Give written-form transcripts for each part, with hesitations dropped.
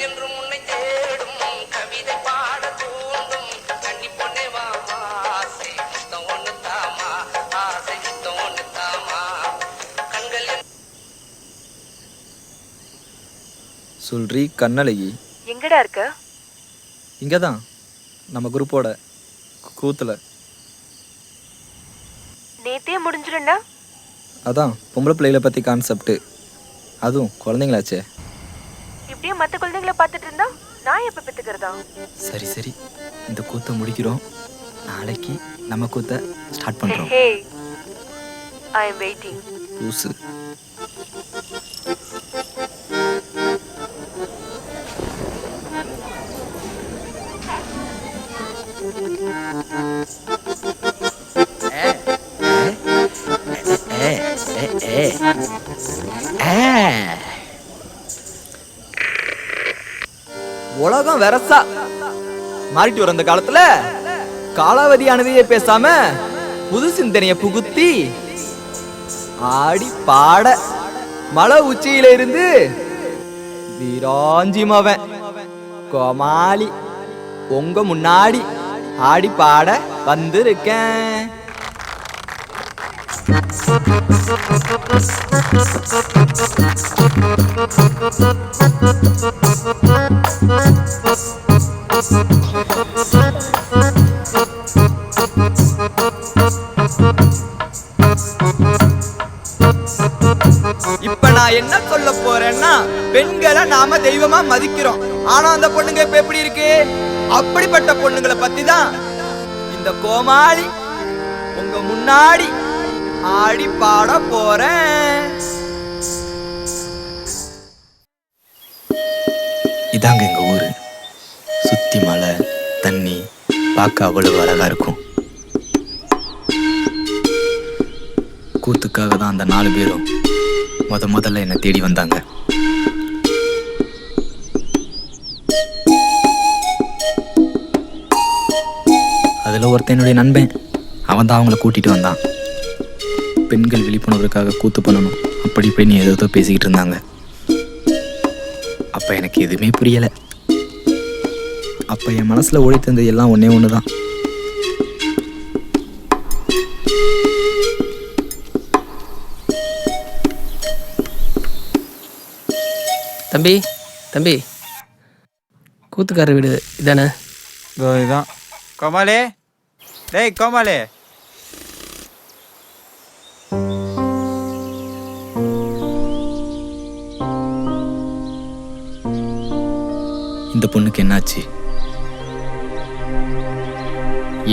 என்றும் உன்னை தேடும் கவிதை பாட தூண்டும் கண்ணி பொண்ணே வாமா ஆசை முத்தம் ஒண்ணு தாமா ஆசை முத்தம் ஒண்ணு தாமா கண்கள் சொல்றி கண்ணழகி எங்கடா இருக்க? இங்கதான் நம்ம குரூப்போட கூத்துல. நேத்தே முடிஞ்சிருண்டா. அதான் பொம்பளை பிள்ளைகளை பத்தி கான்செப்ட், அதுவும் குழந்தைங்களாச்சே. இப்படியே மத்த குழந்தைங்களை பார்த்துட்டு இருந்தா நான் எப்ப பெத்துக்கிறதா? சரி சரி, இந்த கூத்த முடிக்கிறோம், நாளைக்கு நம்ம கூத்த ஸ்டார்ட் பண்றோம். ஹே, ஐ அம் வெயிட்டிங். லூசு. உலகம் வெரசா மாறிட்டு வர அந்த காலத்துல காலாவதியானதையே பேசாம புது சிந்தனைய புகுத்தி ஆடி பாட மலை உச்சியில இருந்து வீராஞ்சி மவன் கோமாளி உங்க முன்னாடி ஆடி பாட வந்திருக்கேன். இப்ப நான் என்ன சொல்ல போறேன்னா, பெண்களை நாம தெய்வமா மதிக்கிறோம். ஆனா அந்த பொண்ணுங்க இப்ப எப்படி இருக்கு? அப்படிப்பட்ட பொண்ணுங்களை பத்தி தான் இந்த கோமாளி உங்க முன்னாடி ஆடி பாட போறேன். இதாங்க எங்க ஊரு. சுத்தி மலை தண்ணி பார்க்க அவ்வளவு அழகா இருக்கும். கூத்துக்காக தான் அந்த 4 பேரும் முதல்ல என்னை தேடி வந்தாங்க. அதுல ஒருத்தன் என்னுடைய நண்பன், அவன் தான் அவங்கள கூட்டிட்டு வந்தான். பெண்கள் விழிப்புணர்வுக்காக கூத்து பண்ணணும் அப்படி இப்படின்னு ஏதோ பேசிக்கிட்டு இருந்தாங்க. அப்ப எனக்கு எதுவுமே புரியல. அப்ப என் மனசுல ஓடி தந்தது எல்லாம் ஒன்னே ஒண்ணுதான். தம்பி தம்பி கூத்துக்கார வீடு இதானே? இதுதான். கோமாளி, டேய் கோமாளி. இந்த பொண்ணுக்கு என்னாச்சு?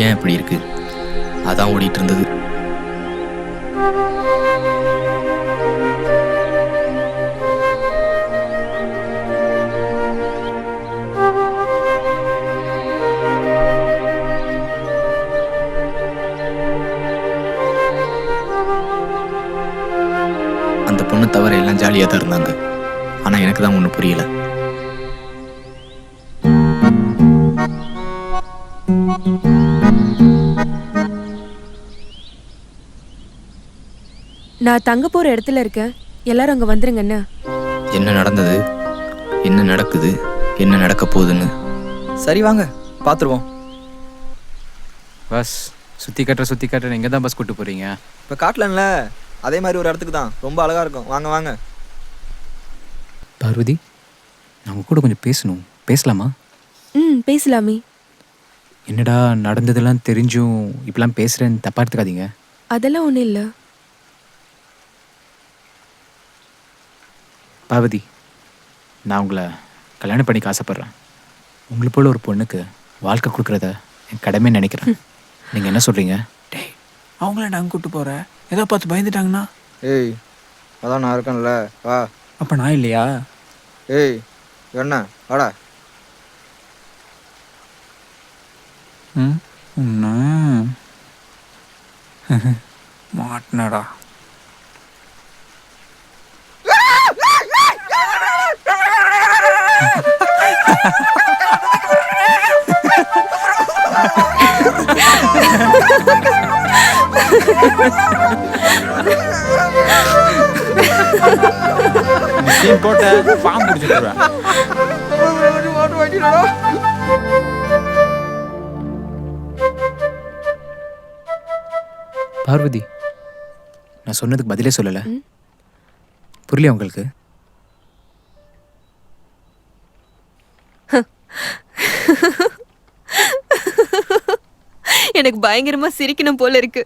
ஏன் இப்படி இருக்கு? அதான் ஓடிட்டு இருந்தது. அந்த பொண்ணு தவிர எல்லாம் ஜாலியாக தான் இருந்தாங்க. ஆனால் எனக்கு தான் ஒன்றும் புரியல. நான் தங்க போற இடத்துல இருக்கேன், எல்லாரும் அங்க வந்துருங்கண்ணா. என்ன நடந்தது, என்ன நடக்குது, என்ன நடக்க போகுதுன்னு சரி வாங்க பார்த்துருவோம். பஸ் சுற்றி கட்டுற இங்கே தான் பஸ் கூட்டு போகிறீங்க. இப்போ காட்டலன்ல அதே மாதிரி ஒரு இடத்துக்கு தான், ரொம்ப அழகாக இருக்கும். வாங்க வாங்க. பார்வதி, நம்ம கூட கொஞ்சம் பேசணும், பேசலாமா? பேசலாமே. என்னடா நடந்ததெல்லாம் தெரிஞ்சும் இப்பெல்லாம் பேசுகிறேன்னு தப்பாக எடுத்துக்காதீங்க. அதெல்லாம் ஒன்றும் இல்லை. பார்வதி, நான் உங்களை கல்யாணம் பண்ணிக்க ஆசைப்பட்றேன். உங்களை போல ஒரு பொண்ணுக்கு வாழ்க்கை கொடுக்குறத என் கடமை நினைக்கிறேன். நீங்கள் என்ன சொல்கிறீங்க? டேய், அவங்கள நாங்கள் கூப்பிட்டு போகிறேன், ஏதோ பார்த்து பயந்துட்டாங்கண்ணா. ஏய் அதான் நான் இருக்கேன்ல, வா. அப்போ நான் இல்லையா? ஏய் என்ன வாடா. மாட்டினடா. போட்ட பாம்பு பிடிச்சிட்டு பார்வதி, நான் சொன்னதுக்கு பதிலே சொல்லல. புரியல உங்களுக்கு? எனக்கு பயங்கரமா சிரிக்கணும் போல இருக்கு.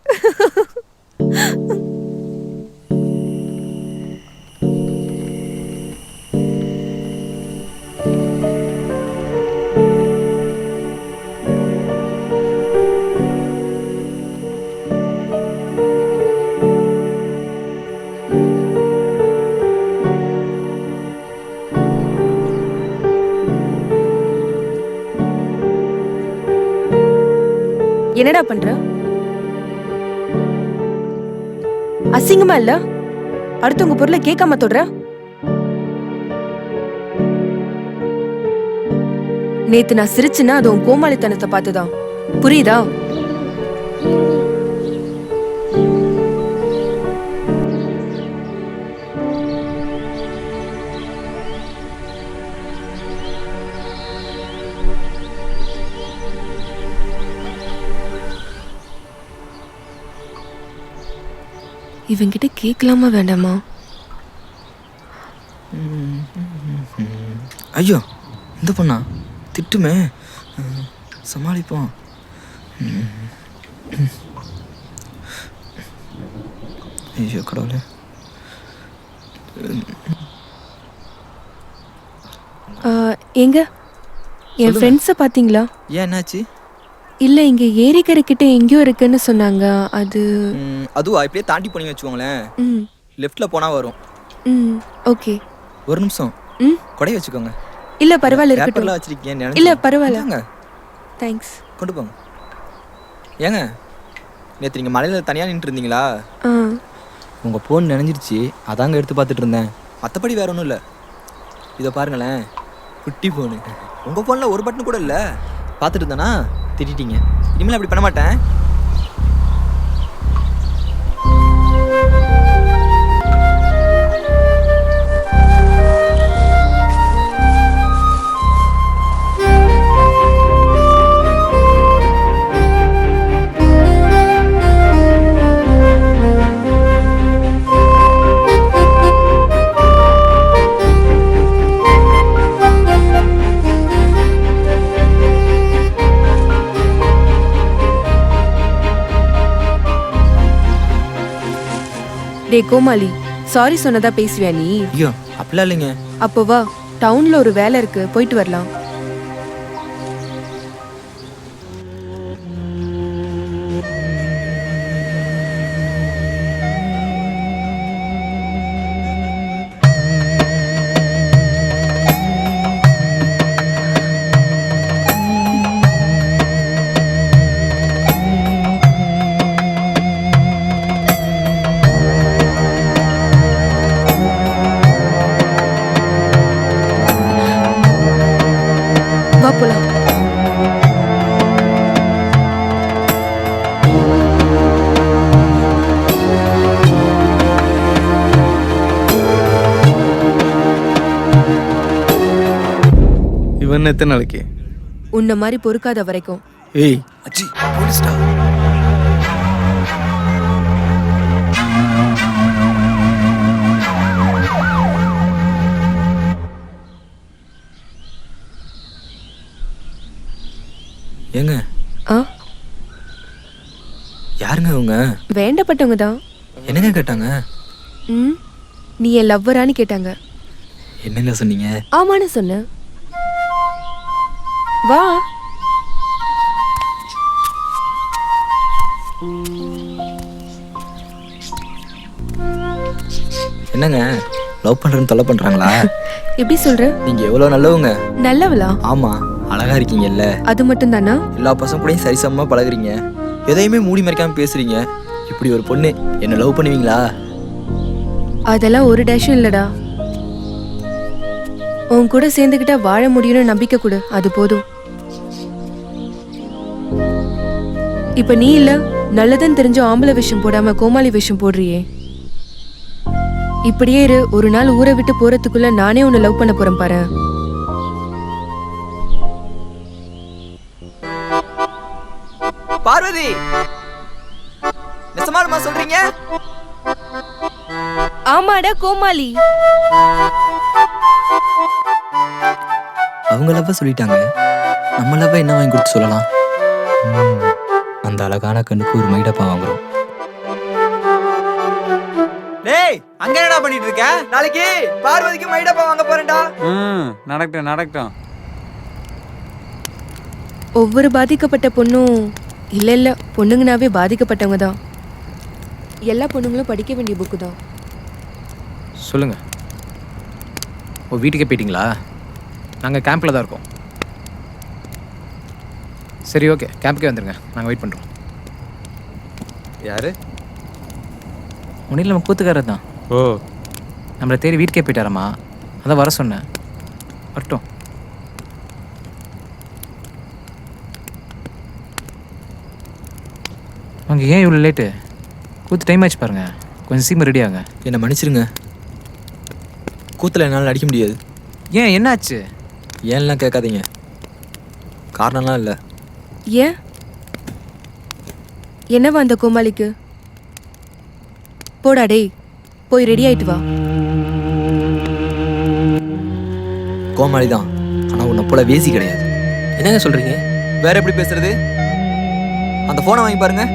என்னடா பண்ற? அசிங்கமா இல்ல? அடுத்தவங்க பொருளை கேட்காம தொடுற? நேத்து நான் சிரிச்சுன்னா அது உன் கோமாளித்தனத்தை பார்த்துதான். புரியுதா? இவங்கிட்ட கேட்கலாமா வேண்டாமா? ஐயோ இந்த பொண்ணா திட்டுமே, சமாளிப்போம். ஐயோ கடவுளே. எங்க என் ஃப்ரெண்ட்ஸை பார்த்தீங்களா? ஏன் என்னாச்சு? இல்ல இங்க ஏரிக்கரை கிட்ட எங்கேயோ இருக்குன்னு சொன்னாங்க. அதுவா? இப்படியே தாண்டி போனீங்க வச்சுக்கோங்களேன், லெஃப்ட்ல போனா வரும். ஓகே. ஒரு நிமிஷம், கொடை வச்சுக்கோங்க. இல்ல பரவாயில்ல, இருக்கட்டும். வச்சிருக்கீங்க? இல்ல பரவாயில்ல, தேங்க்ஸ். கொண்டு போங்க. ஏங்க நேற்று நீங்கள் மலையில் தனியாக நின்று இருந்தீங்களா? உங்கள் ஃபோன் நினைஞ்சிருச்சு, அதாங்க எடுத்து பார்த்துட்டு இருந்தேன். மற்றபடி வேற ஒன்றும் இல்லை. இதை பாருங்களேன், குட்டி ஃபோனு. உங்கள் ஃபோனில் ஒரு பட்டன் கூட இல்லை. பார்த்துட்டு இருந்தேனா திட்டிட்டீங்க. இனிமேல் அப்படி பண்ண மாட்டேன். டேய் கோமாளி, சாரி சொன்னதா பேசுவியா நீ? ஐயோ அப்படிலாம் இல்லைங்க. அப்போ வா, டவுன்ல ஒரு வேலை இருக்கு, போயிட்டு வரலாம். வா போலாம். இவன் எத்தனை நாளைக்கு? உன்ன மாதிரி பொறுக்காத வரைக்கும். ஏய் அச்சி போலீஸ்டா. ஏங்க ஆ, யாருங்க அவங்க? வேண்டப்பட்டவங்க தான். என்னங்க கேட்டாங்க? ம், நீ என் லவ்வரான்னு கேட்டாங்க. என்னங்க சொன்னீங்க? ஆமான்னு சொன்னேன். வா. என்னங்க லவ் பண்றேன்னு தொல்லை பண்றாங்களா? எப்படி சொல்ற? நீங்க எவ்வளவு நல்லவங்க. நல்லவளா? ஆமா, அழகா இருக்கீங்கல்ல. அது மட்டும் தானா? எல்லா பசங்க கூடயும் சரிசமமா பழகுறீங்க, எதையுமே மூடி மறைக்காம பேசுறீங்க. இப்படி ஒரு பொண்ணு என்ன லவ் பண்ணுவீங்களா? அதெல்லாம் ஒரு டேஷும் இல்லடா. உன் கூட சேர்ந்துக்கிட்டா வாழ முடியும்னு நம்பிக்கை கொடு, அது போதும். இப்ப நீ இல்ல, நல்லதுன்னு தெரிஞ்ச ஆம்பளை விஷயம் போடாம கோமாளி விஷயம் போடுறியே. இப்படியே இரு, ஒரு நாள் ஊரை விட்டு போறதுக்குள்ள நானே உன்னை லவ் பண்ண போறேன் பாரு. பார்வதி, நெசமாலுமா சொல்றீங்க? ஆமாடா கோமாளி. அவங்க லவ்வ சொல்லிட்டாங்க, நம்ம லவ்வ என்ன வாங்கி கொடுத்து சொல்லலாம்? அந்த அழகான கண்ணுக்கு ஒரு மைடப்பா வாங்குறோம். டேய், அங்க என்னடா பண்ணிட்டு இருக்க? நாளைக்கு பார்வதிக்கு மைடப்பா வாங்க போறேன்டா. நடக்கட்டும் நடக்கட்டும். ஒவ்வொரு பாதிக்கப்பட்ட பொண்ணும் இல்ல பொண்ணுங்கனாவே பாதிக்கப்பட்டவங்க தான். எல்லா பொண்ணுங்களும் படிக்க வேண்டிய புக்கு தான். சொல்லுங்க. ஓ, வீட்டுக்கே போயிட்டீங்களா? நாங்கள் கேம்பில் தான் இருக்கோம். சரி, ஓகே, கேம்புக்கே வந்துடுங்க, நாங்கள் வெயிட் பண்ணுறோம். யாரு? ஒன்றும் நம்ம கூத்துக்காரர் தான். ஓ, நம்மளை தேடி வீட்டுக்கே போயிட்டாரம்மா, அதான் வர சொன்னேன். வரட்டும். அங்கே ஏன் இவ்வளோ லேட்டு? கூத்து டைம் ஆச்சு பாருங்க, கொஞ்சம் சீக்கிரம் ரெடி ஆகுங்க. என்னை மன்னிச்சிருங்க, கூத்துல என்னால் அடிக்க முடியாது. ஏன், என்னாச்சு? ஏன்லாம் கேட்காதீங்க, காரணம்லாம் இல்லை. ஏன்? என்னவா அந்த கோமாளிக்கு? போடா டேய், போய் ரெடி ஆயிட்டு வா. கோமாளி தான், ஆனால் உன்னை போல வேசி கிடையாது. என்னங்க சொல்றீங்க? வேற எப்படி பேசுறது? அந்த போனை வாங்கி பாருங்க.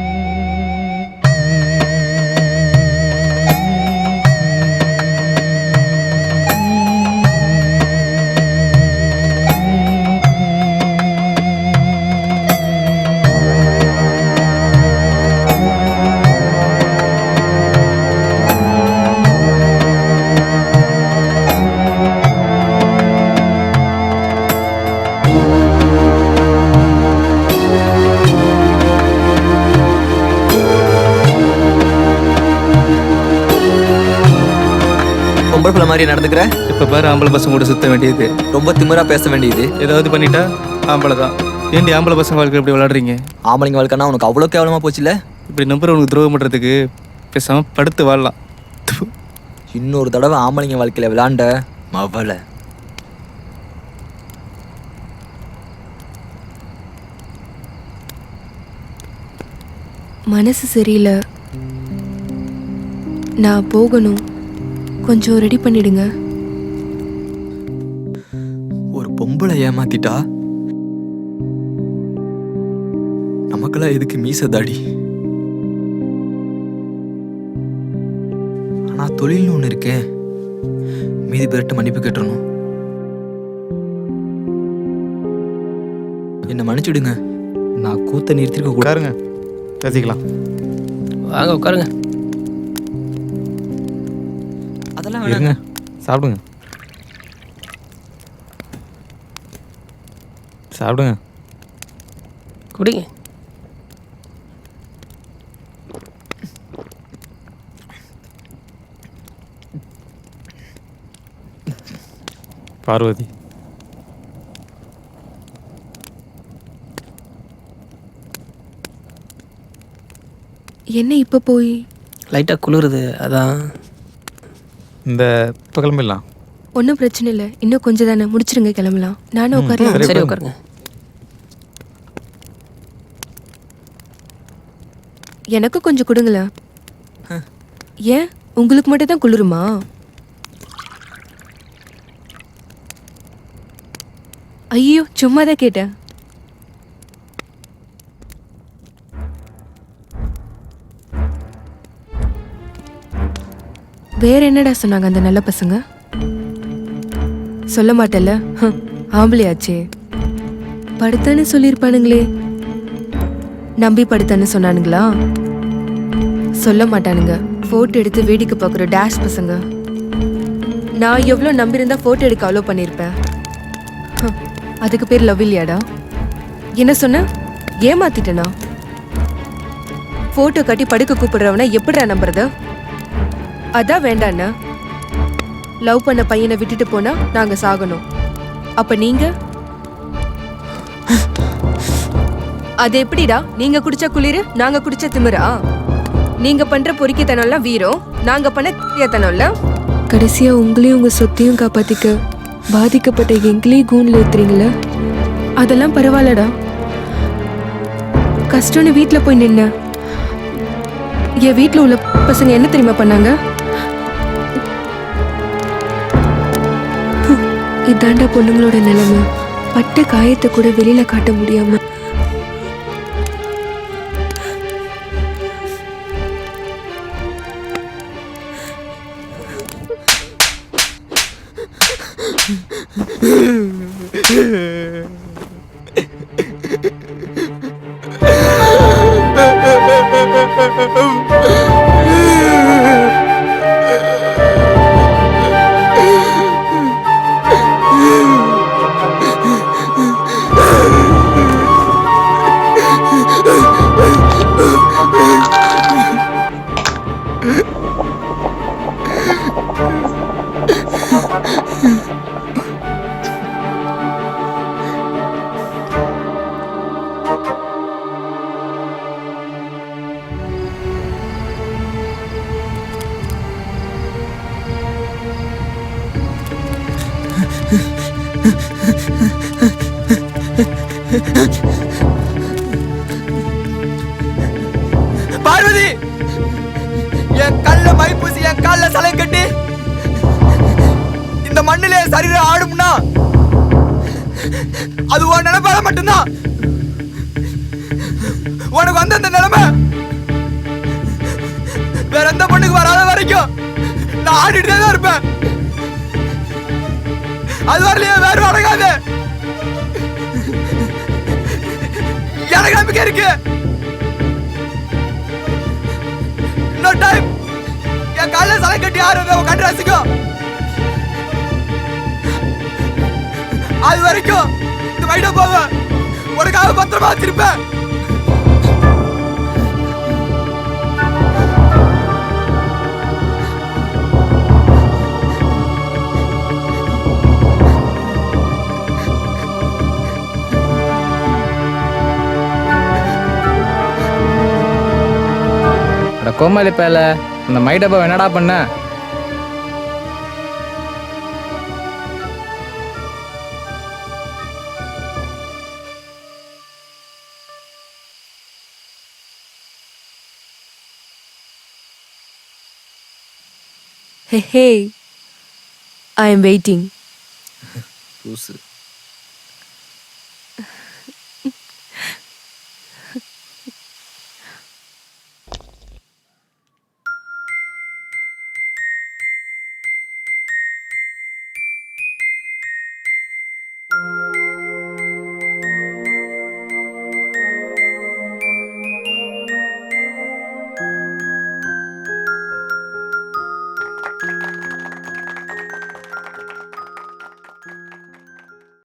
பொம்பளை மாதிரி நடந்துக்கிற. இப்ப பாரு, ஆம்பளை பசங்க கூட சுத்த வேண்டியது, ரொம்ப திமிரா பேச வேண்டியது. ஏதாவது பண்ணிட்டா ஆம்பளை தான். ஏன்டி ஆம்பளை பசங்க வாழ்க்கை இப்படி விளையாடுறீங்க? ஆம்பளைங்க வாழ்க்கைனா உனக்கு அவ்வளோ கேவலமா போச்சுல. இப்படி நம்பர் உனக்கு துரோகம் பண்றதுக்கு பேசாம படுத்து வாழலாம். இன்னொரு தடவை ஆம்பளைங்க வாழ்க்கையில விளையாண்ட மவளை. மனசு சரியில்லை, நான் போகணும், கொஞ்சம் ரெடி பண்ணிடுங்க. ஒரு பொம்பளை ஏமாத்திட்டா நமக்கெல்லாம் எதுக்கு மீச தாடி? ஆனால் தொழில்னு ஒன்று இருக்கே, மீதி பேர்கிட்ட மன்னிப்பு கேட்டுறணும். என்னை மன்னிச்சுடுங்க, நான் கூத்த நிறுத்திருக்க கூடாது. உட்காருங்க, பேசிக்கலாம். வாங்க உட்காருங்க. அதெல்லாம் இருங்க, வேணாங்க. சாப்பிடுங்க சாப்பிடுங்க. குடிங்க. பார்வதி, என்ன இப்போ போய்? லைட்டாக குளிருது அதான். இந்த இப்போ கிளம்பிடலாம். ஒன்றும் பிரச்சனை இல்லை, இன்னும் கொஞ்சம் தானே, முடிச்சிருங்க, கிளம்பலாம். நானும் உட்காரலாம். சரி, சரி உட்காருங்க. உட்காருங்க. எனக்கு கொஞ்சம் கொடுங்களேன். ஏன் உங்களுக்கு மட்டும் தான் குளிருமா? ஐயோ, சும்மா தான் கேட்டேன். வேற என்னடா சொன்னாங்க அந்த நல்ல பசங்க? சொல்ல மாட்டேல்ல, ஆம்பளையாச்சே. படுத்தன்னு சொல்லியிருப்பானுங்களே. நம்பி படுத்தன்னு சொன்னானுங்களா? சொல்ல மாட்டானுங்க. போட்டோ எடுத்து வேடிக்கை பார்க்குற டேஷ் பசங்க. நான் எவ்வளோ நம்பியிருந்தா போட்டோ எடுக்க அலோ பண்ணியிருப்பேன். அதுக்கு பேர் லவ் இல்லையாடா? என்ன சொன்ன? ஏமாத்திட்டனா? போட்டோ கட்டி படுக்க கூப்பிடுறவன எப்படிடா நம்புறது? அதான் வேண்டாண்ணா. லவ் பண்ண பையனை விட்டுட்டு போனா நாங்க சாகணும். அப்ப நீங்க? அது எப்படிடா? நீங்க குடிச்ச குளிரு, நாங்க குடிச்ச திமிரா? நீங்க பண்ற பொறுக்கித்தனம்லாம் வீரம், நாங்க பண்ண தியத்தனம்ல. கடைசியா உங்களையும் உங்க சொத்தையும் காப்பாத்திக்க பாதிக்கப்பட்ட எங்களையும் கூண்ல ஏத்துறீங்களா? அதெல்லாம் பரவாயில்லடா. கஷ்டம்னு வீட்டுல போய் நின்ன. என் வீட்டுல உள்ள பசங்க என்ன தெரியுமா பண்ணாங்க? இதாண்டா பொண்ணுங்களோட நிலைமை. பட்ட காயத்தை கூட வெளியில காட்ட முடியாம பார்வதி, என் கல்ல மை பூசி என் கால்ல சலை கட்டி இந்த மண்ணிலே சரீரம் ஆடும்னா அது உன் நினைப்பால மட்டும்தான். உனக்கு வந்த அந்த நிலைமை வேற எந்த பொண்ணுக்கு வராத வரைக்கும் நான் ஆடிட்டே தான் இருப்பேன். அது வரலையே வேறு அடங்காது. எனக்கு நம்பிக்கை இருக்கு. இன்னொரு டைம் என் காலைல சலை கட்டி ஆடுறத கண்டு ரசிக்கும். அது வரைக்கும் இந்த வயிட போவேன், உனக்காக பத்திரமா வச்சிருப்பேன். கோமாளி பேல அந்த மைடப்பா என்னடா பண்ண? Hey, I am waiting. பூசு.